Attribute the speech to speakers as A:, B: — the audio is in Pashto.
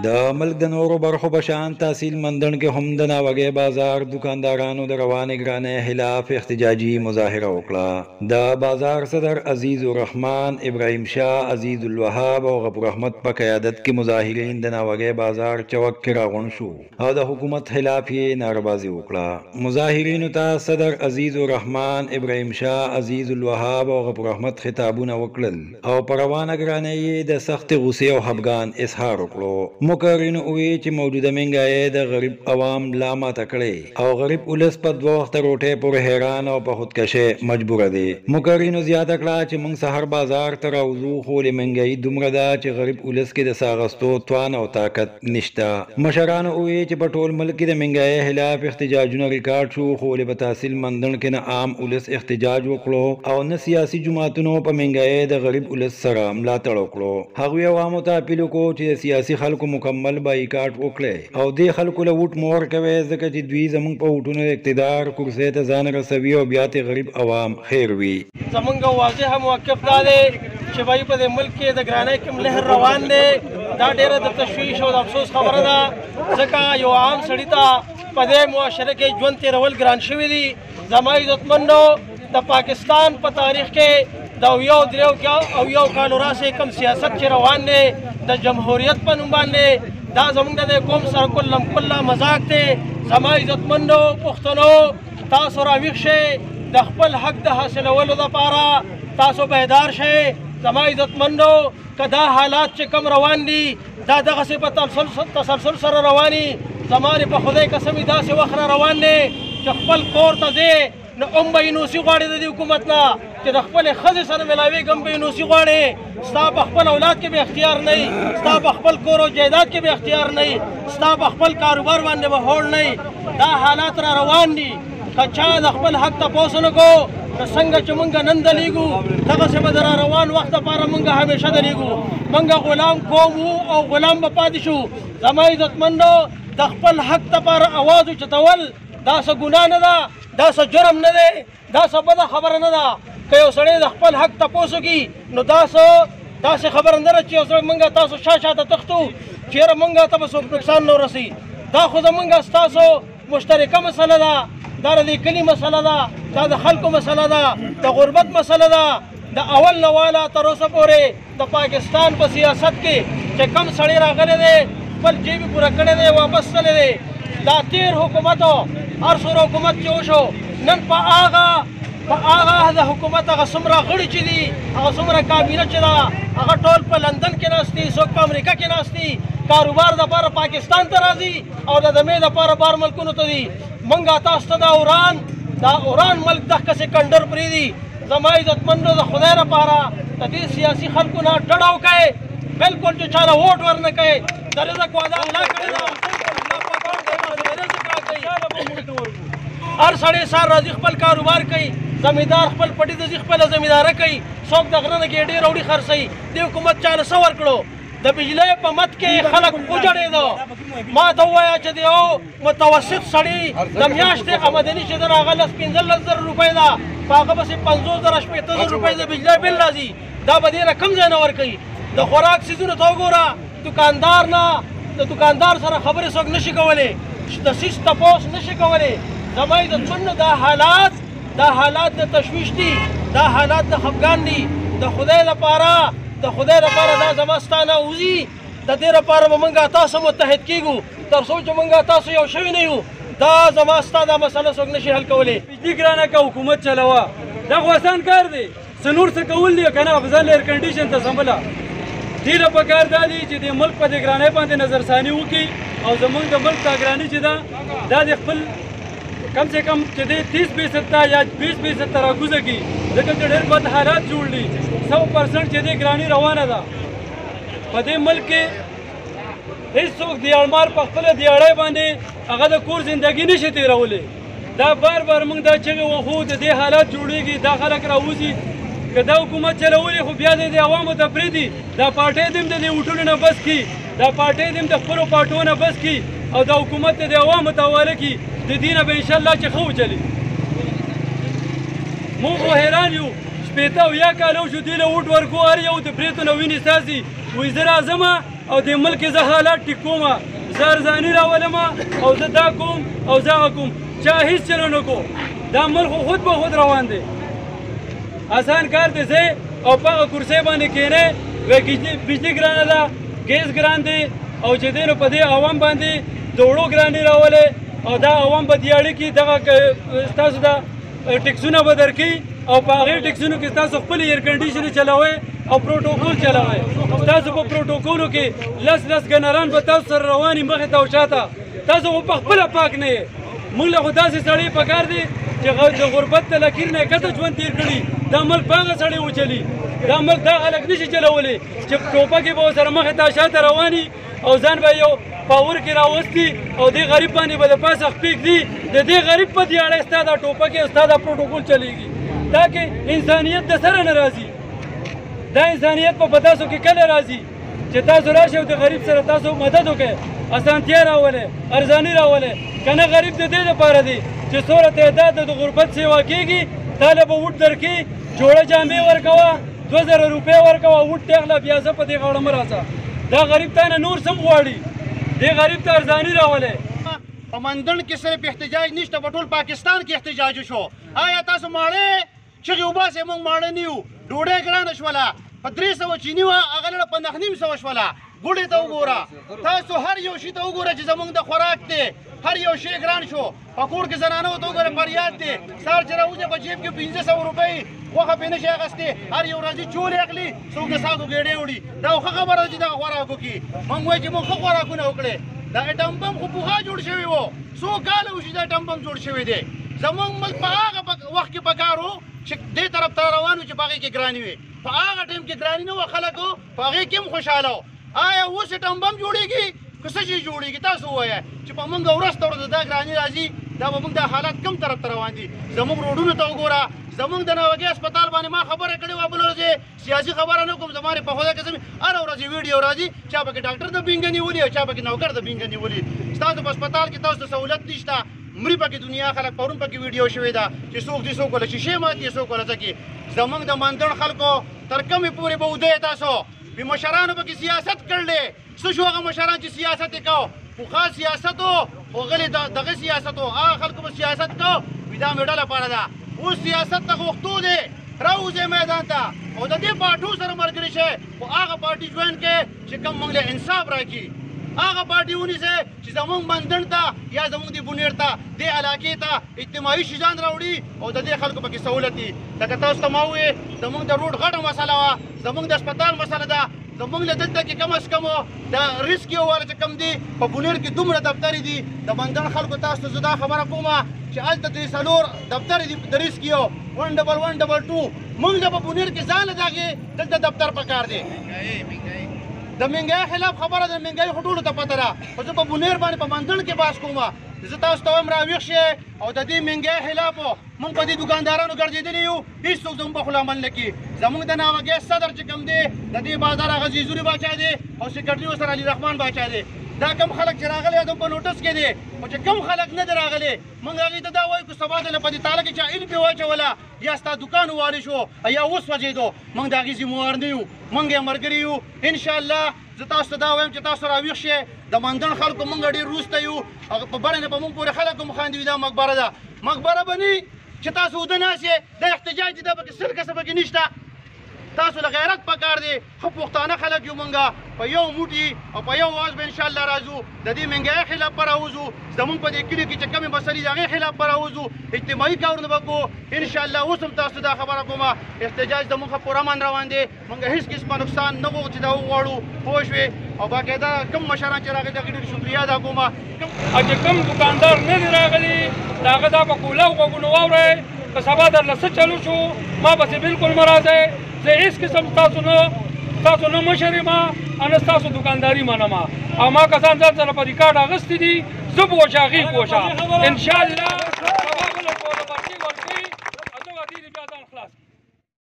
A: د ملک د نورو برخو بشان تحصیل مندن کې هم د ناوګي بازار دکاندارانو د روانې ګرانې خلاف احتجاجي مظاهره وکړه. د بازار صدر عزیز الرحمن، ابراهیم شاه، عزیز الوهاب او غفور احمد په قیادت کې مظاهرین د ناوګي بازار چوک کې راغونډ شو او د حکومت خلاف یې ناربازي وکړه. مظاهرینو ته صدر عزیز الرحمن، ابراهیم شاه، عزیز الوهاب او غفور احمد خطابونه وکړل او په روانه ګرانې یې د سخت غصې او خفګان اظهار وکړو. مقررینو وی چې موجوده مهنګايي د غریب عوام لا ماته کړي او غریب ولس په دوه وخت روټۍ پورې حیران او په خودکشي مجبور دي. مقررینو زیاته کړه چې موږ سحر بازار ته راوځو خو له مهنګايي دومره ده چې غریب ولس کې د ساغستو توان او طاقت نشته. مشرانو وی چې په ټول ملک کې د مهنګايي خلاف احتجاجونه ریکارډ شو خو له تحصیل مندن کې نه عام ولس احتجاج وکړو او نه سیاسي جماعتونو په مهنګايي د غریب ولس سره ملاتړ وکړو. هغوی عوامو ته اپیل وکړو چې سیاسي خلکو مکمل بایکاټ وکړي او دې خلکو له ووټ مور کوي ځکه چې دوی زموږ په ووټونو اقتدار کرسۍ ته ځان رسوي او بیا ته غریب عوام خیر وي.
B: زمونږ واضح موقف دا دی چې وایي په دې ملک کې د ګرانۍ کوم لهر روان دی دا ډېره د تشویش او د افسوس خبره ده ځکه یو عام سړي ته په دې معاشره کې ژوند تېرول ګران شوي دي. زما عزتمندو د پاکستان په تاریخ کې د یو کالو راسې کوم سیاست چې روان دی د جمهوریت په نوم باندې دا زموږ د قوم سره کلم کله مذاق دی. زما عزتمندو پښتنو تاسو راویښ شئ د خپل حق د حاصلولو دپاره تاسو بیدار شئ. زما عزتمندو که دا حالات چې کم روان دي دا دغسې په تسلسل سره رواني زما په خدای قسم داسې وخت را روان دی چې خپل کور ته ځې نو هم به یې نوسي غواړي د دې حکومت نه چې د خپلې ښځې سره ملاوېږم به یې نوسي غواړي. ستا په خپل اولاد کې به اختیار نه وي، ستا په خپل کور او جایداد کې به اختیار نه وي، ستا په خپل کاروبار باندې به هوډ نه وي. دا حالات را روان دي که چا د خپل حق تپوس ونه کړو نو څنګه چې مونږ نن دلیږو دغسې به د را روان وخت دپاره مونږ همیشه دلیږو. مونږ غلام قوم وو او غلام به پاتې شو. زما عزتمندو د خپل حق دپاره اواز اوچتول دا څه ګناه نه ده، دا څه جرم نه دی، دا څه بده خبره نه ده. که یو سړی د خپل حق تپوس وکړي نو داسې خبره نه ده چې یو سړی مونږ تاسو شاته تښتو چېرې مونږ ته به څوک نقصان نه ورسوي. دا خو زمونږ ستاسو مشترکه مسله ده، دا د دې کلي مسله ده، دا د خلکو مسله ده، د غربت مسله ده. د اول نه واله تر اوسه پورې د پاکستان په سیاست کې چې کم سړی راغلی دی خپل جیب یې پوره کړی دی واپس تللی دی. دا تیر حکومت هر څومره حکومت چې وشو نن په هغه د حکومت هغه څومره غړي چې دي هغه څومره کابینه چې ده هغه ټول په لندن کې ناست دي، څوک په امریکا کې ناست دي، کاروبار دپاره پاکستان ته راځي او د دمې دپاره بار ملکونو ته دي. مونږ تاسو ته دا اوران ملک دغسې کنډر پرېږدي. زما عزتمندو د خدای لپاره د دې سیاسي خلکو نه ډډه وکړئ، بلکل چې چا له ووټ ور نه کوئ. د رزق وعده الله کړې ده، هر سړی سهار راځي خپل کاروبار کوي، زمیندار خپل پټي ته ځي خپله زمینداره کوي، څوک د غره نه ګېډې راوړي خرڅوي. دې حکومت چاله څه ورکړو؟ د بجلۍ په مد کې خلک وجړېده. ما ته ووایه چې د یو متوسط سړي د میاشتې آمدني چې ده هغه 15,000 روپۍ ده، په هغه پسې 50,000 شپېته زره روپۍ د بجلۍ بل راځي. دا به دې نه کم ځای نه ورکوي. د خوراک څیزونو ته وګوره، دوکاندار نه د دوکاندار سره خبرې څوک نشي کولی، د څیز تپوس نشي کولی. زما عزتمندو دا حالات د تشویش دي، دا حالات د خفګان دي. د خدای لپاره دا زما ستا نه وځي. د دې لپاره به موږ تاسو متحد کېږو تر څو چې موږ تاسو یو شوي نه یو. دا زما ستا دا مسله څوک نشي حل کولی.
C: بجلي ګرانه که حکومت چلوه دا خو اسان کار دی، څه نور څه کول دي که نه افضل ایر کنډیشن ته سمبله. دې له پکار دا دی چې د ملک په دې ګرانۍ باندې نظرثاني وکړي او زموږ د ملک دا ګراني چې ده دا د خپل کم سے کم چې دی 30% ته یا 20% ته راکوزه کړي ځکه چې ډېر بد حالات جوړ دي. 100% چې دی ګراني روانه ده په دې ملک کې. هېڅوک دیاړمار په خپله دیاړۍ باندې هغه د کور زندګي نشي تېرولی. دا بار موږ دا چغې وخو د دې حالات جوړېږي، دا خلک راوځي. که دا حکومت چلولی خو بیا د عوامو ته پرېږدي، دا پارټۍ دې هم د دې وټونو نه بس کړي، دا پارټۍ دې هم د خپلو پارټو نه بس کړي او دا حکومت ته د عوامو ته حواله کړي. د دې نه به انشاءالله چې ښه وچلي. موږ خو حیران یو 80 او 1 کاله وشو دې له ووټ ورکو، هر یو د برېتو نه وینې ستاسي وایي زه راځمه او د ملک زه حالات ټیک کومه زه ارزاني راولمه او زه دا کوم او زه هغه کوم چا هېڅ چلو نه کو دا ملک خو خود به خود روان دی آسان کار دی ځې او په هغه کرسۍ باندې کښېنې وایي بجلي ګرانه ده ګیس ګران دی او چې دی نو په دې عوام باندې د وړو ګراني راولې او دا عوام به دیاړي کړي دغه ستاسو دا ټکسونه به درکوي او په هغې ټکسونو کې ستاسو خپل ایر کنډیشنې چلوئ او پروټوکول چلوئ ستاسو په پروټوکولو کې لس ګنران به تاسو سره روان وي مخې ته او شاته تاسو خو په خپله پاک نه یې موږ له خو داسې سړی پکار دی چې د غربت د لکیر نه یې ګټه ژوند تېر کړي دا ملک په هغه سړی وچلي دا ملک دا خلک نشي چلولی چې ټوپکې به ورسره مخې ته شاته رواني او ځان به یو پاور کې راوستي او دې غریب باندې به د پاسه خپې ږدي د دې غریب په دیاړی ستا دا ټوپکې او ستا دا پروټوکول چلیږي دا کې انسانیت د سره نه راځي دا انسانیت په تاسو کې کله راځي چې تاسو راشئ او د غریب سره تاسو مدد وکړئ اسانتیا راولئ ارزاني راولئ که نه غریب د دې دپاره دی چې څومره تعداد د غربت سیوا کېږي تا له به وټ درکړي جوړه جامې ورکوه 2000 روپۍ ورکوه وټ ټیغله بیا زه په دې غاړه مه راځه دا غریب تا نه نور څه غواړي دې غریب ته ارزاني راولئ
D: په مندڼ کې صرف احتجاج نشته په ټول پاکستان کې احتجاج شو آیا تاسو ماړې چغې وباسئ موږ ماړه نه یو ډوډۍ ګرانه شوله په 300 چیني وه هغه لړه په 900 شوله ګوډې ته وګوره تاسو هر یو شي ته وګوره چې زموږ د خوراک دی هر یو شی ګران شو په کور کې زنانو ته وګوره فریاد دی سهار چې راوځي په جیب کې 1500 روپۍ غوښه پرې نشي اخیستې هر یو راځي چولې اخلي څوک د ساګو ګېډې وړي دا خو ښه خبره ده چې دغه خوراکو کې موږ وایو چې موږ ښه خوراکونه وکړې دا اټم بم خو پوښا جوړ شوی و څو کاله وشي دا اټم بم جوړ شوی دی زموږ ملک په هغه وخت کې پکار و چې دې طرف ته روان و چې په هغې کې ګراني وي په هغه ټایم کې ګراني نه وه خلکو په هغې کې هم خوشحاله و آیا اوس اټم بم جوړېږي که څه شي جوړېږي تاسو ووایه چې په موږ ورځ ته ورځ دا ګراني راځي دا به موږ دا حالات کم طرف ته روان دي زموږ روډونو ته وګوره زموږ د ناوګي هسپتال باندې ما خبره کړې وه بله ورځ سیاسي خبره نه کوم زما په خدای قسم هره ورځ ویډیو راځي چا پکې ډاکټر د بینګه نیولي او چا پکې نوکر د بینګه نیولي ستاسو په هسپتال کې تاسو ته سهولت نشته مري پکې دنیا خلک پرون پکې ویډیو شوې ده چې څوک دې څوک ولا شیشې ماتې څوک ولا څه کې زموږ د مندڼ خلکو تر کومې پورې به ودی تاسو بې مشرانو پکې سیاست کړلی څه شو هغه مشران چې سیاست یې کو پخوا سیاست و غلې دغه سیاست و هغه خلکو به سیاست کو وي دا مې ډله پاره ده اوس سیاست ته غوښتو دی راوځئ میدان ته او د دې پارټو سره ملګري شئ خو هغه پارټي جوین کړئ چې کوم موږ له انصاف راکړي هغه پارټي ونیسئ چې زموږ مندڼ ته یا زموږ د بونیر ته دې علاقې ته اجتماعي شیزان راوړي او د دې خلکو پکې سهولت دي لکه تاسو ته ما وویې زموږ د روډ غټه مسله وه زموږ د هسپتال مسله ده زموږ له دلته کې کم از کم د ریسک یو والا چې کم دي په بونیر کې دومره دفترې دي د مندڼ خلکو تاسو ته زه دا خبره کومه چې هلته درې څلور دفترې دي د ریسک یو 11122 موږ د په بونیر کې ځان له دغې دلته دفتر پکار دی د مهنګۍ خلاف خبره ده مهنګۍ خو ټولو ته پته ده خو زه په بونیر باندې په مندڼ کې باس کومه زه تاسو ته وایم راویښ شئ او د دې مهنګۍ خلاف موږ په دې دوکاندارانو ګرځېدلي یو هېڅوک زموږ په خوله عمل نه کړي زموږ د ناوګۍ صدر چې کوم دی د دې بازار هغه زیزوري باچا دی او سیکرټري ورسره علي رحمان باچا دی دا کم خلک چې راغلي دي په نوټس کې دي خو چې کم خلک نه دي راغلي موږ هغې ته دا وایو که سبا دله په دې تاله کې چا ایل پې واچوله یا ستا دوکان ووالې شو یا وسوځېدو موږ د هغې ذموار نه یو موږ یې ملګري یو انشاءالله زه تاسو ته دا وایم چې تاسو راویښ شئ د مندڼ خلکو موږ ډېر وروسته یو هغه په بڼه نه په موږ پورې خلک هم خاندي وي دا مقبره ده مقبره به نه چې تاسو اوده ناست یې دا احتجاج دی دا پکې سل کسه پکې نشته تاسو له غیرت پکار دی ښه پښتانه خلک یو موږ په یو موټي او په یو واز به انشاءالله راځو د دې مهنګۍ خلاف به راوځو زموږ په دې کلي کې چې کومې مسلې د هغې خلاف به راوځو اجتماعي کارونه به کوو انشاءالله اوس هم تاسو دا خبره کومه احتجاج زموږ ښه پوره من روان دی موږ هېڅ قسمه نقصان نه غواړو چې دا وغواړو پوه شوې او باقاعده کوم مشران چې راغلي د هغې ډېر شکریه ادا کوم
C: او چې کوم دوکاندار نه دي راغلي د هغه دا په کوله غوږونو واورئ که سبا درله څه چلو شو ما پسې بلکل مه راځئ زه هېڅ قسم ستاسو نه مشر یم او نه ستاسو دوکانداري منم او ما کسان ځان سره په ریکارډ اخیستي دي زه پوه شه هغې پوه شه انشاءالله